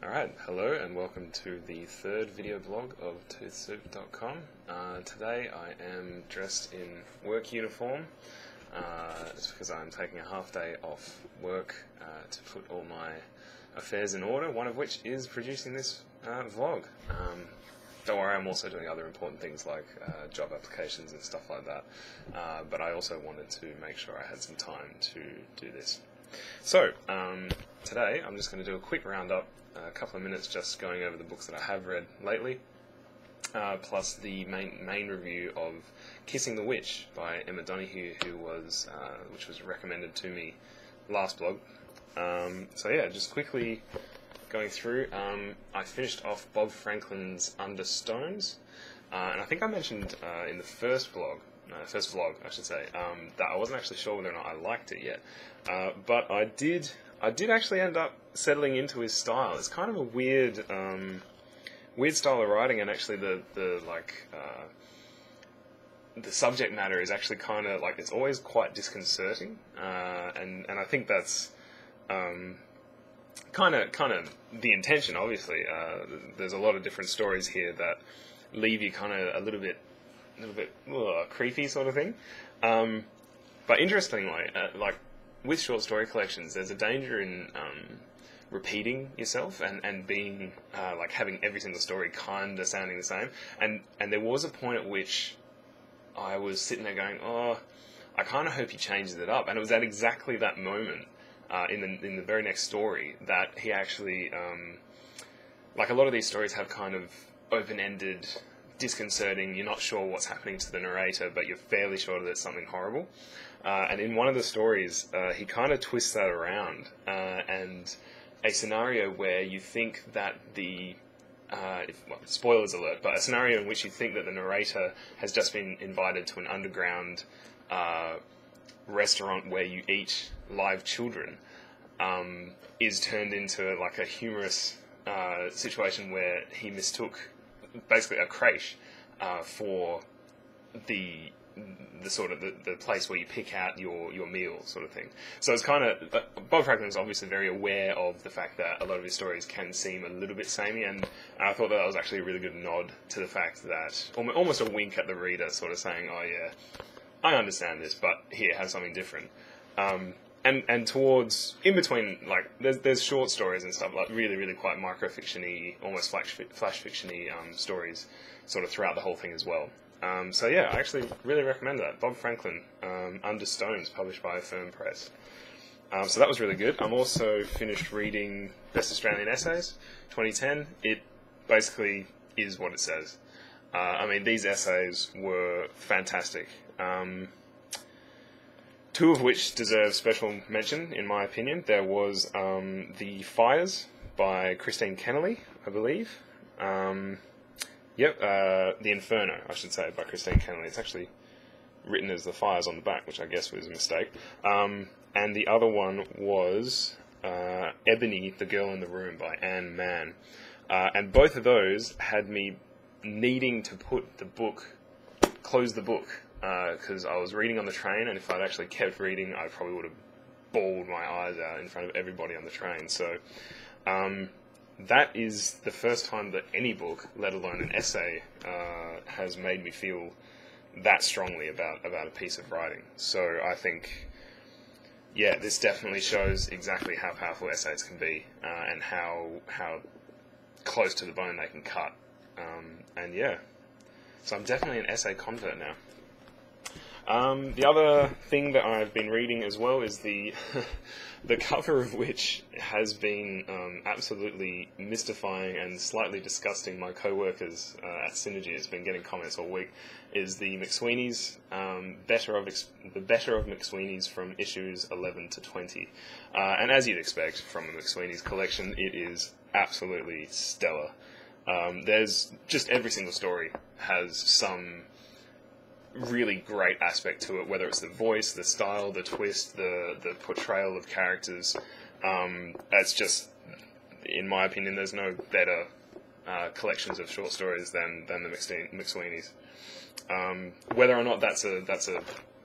Alright, hello and welcome to the third video blog of toothsoup.com. Today I am dressed in work uniform. It's because I'm taking a half day off work to put all my affairs in order, one of which is producing this vlog. Don't worry, I'm also doing other important things like job applications and stuff like that, but I also wanted to make sure I had some time to do this. So, today I'm just going to do a quick roundup, a couple of minutes just going over the books that I have read lately, plus the main review of Kissing the Witch by Emma Donoghue, which was recommended to me last blog. So yeah, just quickly going through, I finished off Bob Franklin's Under Stones, and I think I mentioned in the first vlog, I should say, that I wasn't actually sure whether or not I liked it yet, but I did actually end up settling into his style. It's kind of a weird style of writing, and actually the subject matter is actually kind of like, it's always quite disconcerting, and I think that's kind of the intention. Obviously, there's a lot of different stories here that leave you kind of a little bit creepy sort of thing. But interestingly, like with short story collections, there's a danger in repeating yourself and being like having every single story kind of sounding the same. And there was a point at which I was sitting there going, oh, I kind of hope he changes it up. And it was at exactly that moment in the very next story that he actually, like a lot of these stories have kind of open-ended, disconcerting, you're not sure what's happening to the narrator, but you're fairly sure that it's something horrible. And in one of the stories, he kind of twists that around, and a scenario where you think that spoilers alert, but a scenario in which you think that the narrator has just been invited to an underground restaurant where you eat live children, is turned into like a humorous situation where he mistook basically a creche for the sort of the place where you pick out your meal sort of thing. So it's kind of, Bob Franklin is obviously very aware of the fact that a lot of his stories can seem a little bit samey, and I thought that was actually a really good nod to the fact that, almost a wink at the reader, sort of saying, oh yeah, I understand this, but here, have something different. And towards, in between, like, there's short stories and stuff, like really quite micro-fiction-y, almost flash fiction-y stories sort of throughout the whole thing as well. So yeah, I actually really recommend that. Bob Franklin, Under Stones, published by Firm Press. So that was really good. I'm also finished reading Best Australian Essays, 2010. It basically is what it says. I mean, these essays were fantastic. Two of which deserve special mention, in my opinion. There was The Fires by Christine Kennelly, I believe. The Inferno, I should say, by Christine Kennelly. It's actually written as The Fires on the back, which I guess was a mistake. And the other one was Ebony, the Girl in the Room by Anne Mann. And both of those had me needing to close the book, because I was reading on the train, and if I'd actually kept reading, I probably would have bawled my eyes out in front of everybody on the train. So that is the first time that any book, let alone an essay, has made me feel that strongly about a piece of writing. So I think, yeah, this definitely shows exactly how powerful essays can be, and how close to the bone they can cut. And yeah, so I'm definitely an essay convert now. The other thing that I've been reading as well is the cover of which has been absolutely mystifying and slightly disgusting my co-workers at Synergy. It's been getting comments all week. Is the McSweeney's the Better of McSweeney's from issues 11 to 20, and as you'd expect from a McSweeney's collection, it is absolutely stellar. There's just every single story has some really great aspect to it, whether it's the voice, the style, the twist, the portrayal of characters. It's just, in my opinion, there's no better collections of short stories than the McSweeney's. Whether or not that's a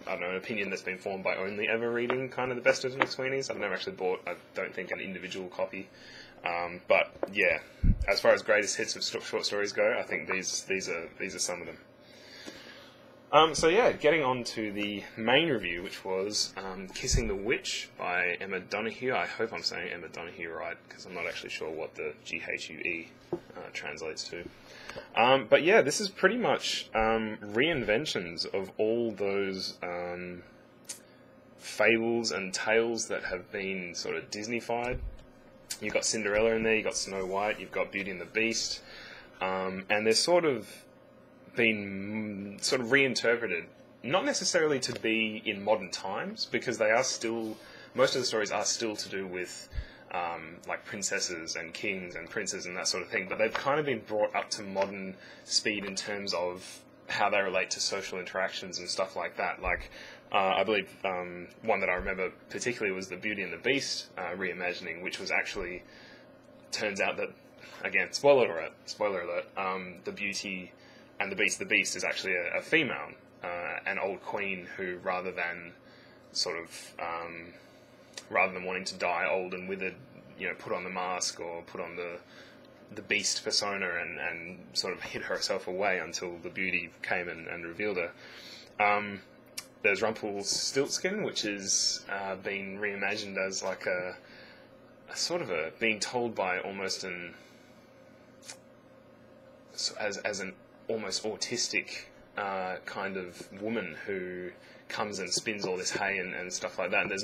I don't know, an opinion that's been formed by only ever reading kind of the best of McSweeney's. I've never actually bought, I don't think, an individual copy. But yeah, as far as greatest hits of short stories go, I think these are some of them. So yeah, getting on to the main review, which was Kissing the Witch by Emma Donoghue. I hope I'm saying Emma Donoghue right, because I'm not actually sure what the GHUE translates to. But yeah, this is pretty much reinventions of all those fables and tales that have been sort of Disney-fied. You've got Cinderella in there, you've got Snow White, you've got Beauty and the Beast, and they're sort of been sort of reinterpreted, not necessarily to be in modern times, because they are still, most of the stories are still to do with like princesses and kings and princes and that sort of thing, but they've kind of been brought up to modern speed in terms of how they relate to social interactions and stuff like that. Like, I believe one that I remember particularly was the Beauty and the Beast reimagining, which was actually, turns out that, again, spoiler alert, the Beauty and the Beast is actually a female, an old queen who, rather than wanting to die old and withered, put on the mask or put on the beast persona and sort of hid herself away until the Beauty came and revealed her. There's Rumpelstiltskin, which is being reimagined as like a sort of being told by almost an almost autistic kind of woman who comes and spins all this hay and stuff like that. And there's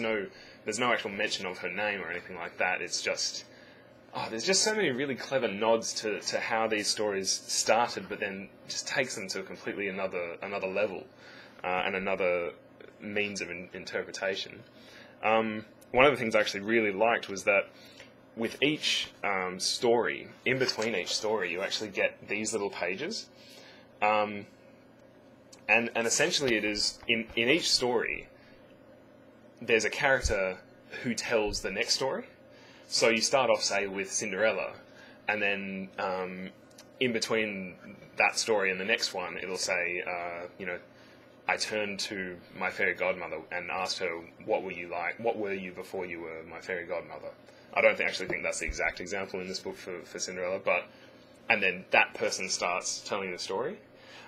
no actual mention of her name or anything like that. It's just there's just so many really clever nods to how these stories started, but then just takes them to a completely another level and another means of interpretation. One of the things I actually really liked was that with each story, in between each story, you actually get these little pages. And essentially it is, in each story, there's a character who tells the next story. So you start off, say, with Cinderella, and then in between that story and the next one, it'll say, I turned to my fairy godmother and asked her, what were you like? What were you before you were my fairy godmother? I don't actually think that's the exact example in this book for Cinderella, and then that person starts telling the story.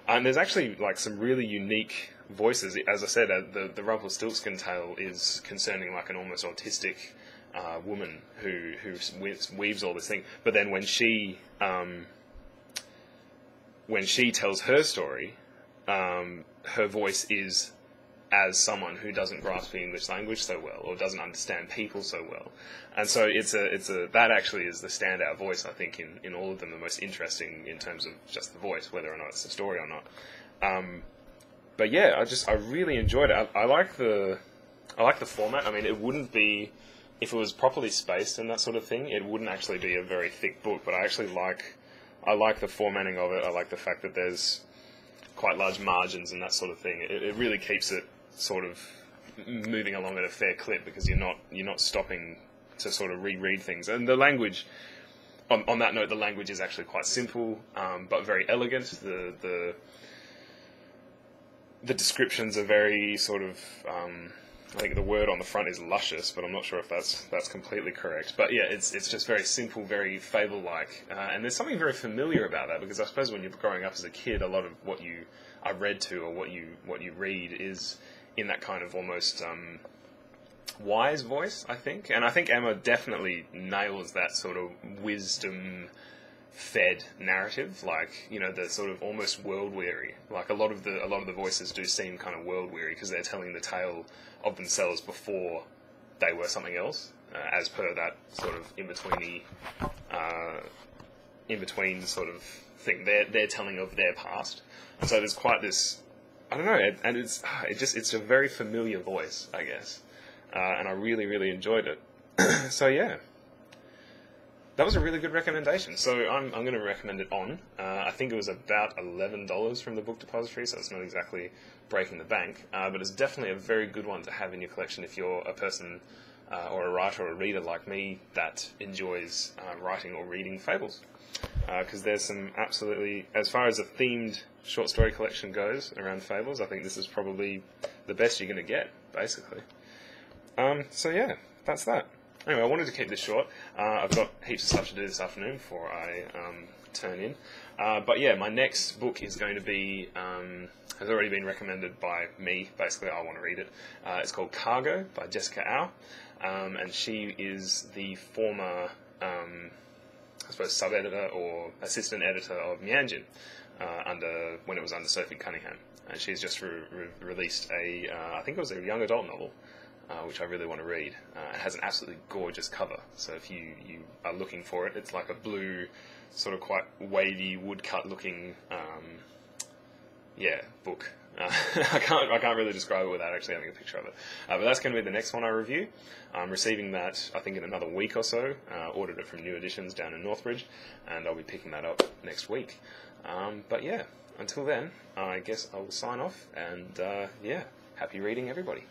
And there's actually like some really unique voices. As I said, the Rumpelstiltskin tale is concerning like an almost autistic woman who weaves all this thing. But then when she tells her story, her voice is as someone who doesn't grasp the English language so well or doesn't understand people so well. And so that actually is the standout voice, I think, in all of them, the most interesting in terms of just the voice, whether or not it's the story or not. But yeah, I really enjoyed it. I like the format. I mean, it wouldn't be, if it was properly spaced and that sort of thing, it wouldn't actually be a very thick book, but I like the formatting of it. I like the fact that there's quite large margins and that sort of thing. It really keeps it sort of moving along at a fair clip, because you're not stopping to sort of reread things. And the language, on that note, the language is actually quite simple, but very elegant. The descriptions are very sort of, I think the word on the front is luscious, but I'm not sure if that's completely correct. But yeah, it's just very simple, very fable-like, and there's something very familiar about that, because I suppose when you're growing up as a kid, a lot of what you are read to or what you read is in that kind of almost wise voice, I think. And I think Emma definitely nails that sort of wisdom-fed narrative, like, the sort of almost world-weary. Like a lot of the voices do seem kind of world-weary because they're telling the tale of themselves before they were something else, as per that sort of in between sort of thing. They're telling of their past, and so there's quite this, I don't know, and it's a very familiar voice, I guess, and I really, really enjoyed it. So yeah, that was a really good recommendation. So I'm going to recommend it on. I think it was about $11 from the Book Depository, so it's not exactly breaking the bank, but it's definitely a very good one to have in your collection if you're a person or a writer or a reader like me that enjoys writing or reading fables. Because there's some absolutely, as far as a themed short story collection goes around fables, I think this is probably the best you're going to get, basically. So yeah, that's that. Anyway, I wanted to keep this short. I've got heaps of stuff to do this afternoon before I turn in. But yeah, my next book is going to be, has already been recommended by me. Basically, I want to read it. It's called Cargo by Jessica Au. And she is the former, I suppose, sub-editor or assistant editor of Mianjin, when it was under Sophie Cunningham. And she's just released I think it was a young adult novel, which I really want to read. It has an absolutely gorgeous cover, so if you are looking for it, it's like a blue, sort of quite wavy, woodcut looking, book. I can't really describe it without actually having a picture of it. But that's going to be the next one I review. I'm receiving that, I think, in another week or so. Ordered it from New Editions down in Northbridge, and I'll be picking that up next week. But yeah, until then, I guess I will sign off, and happy reading, everybody.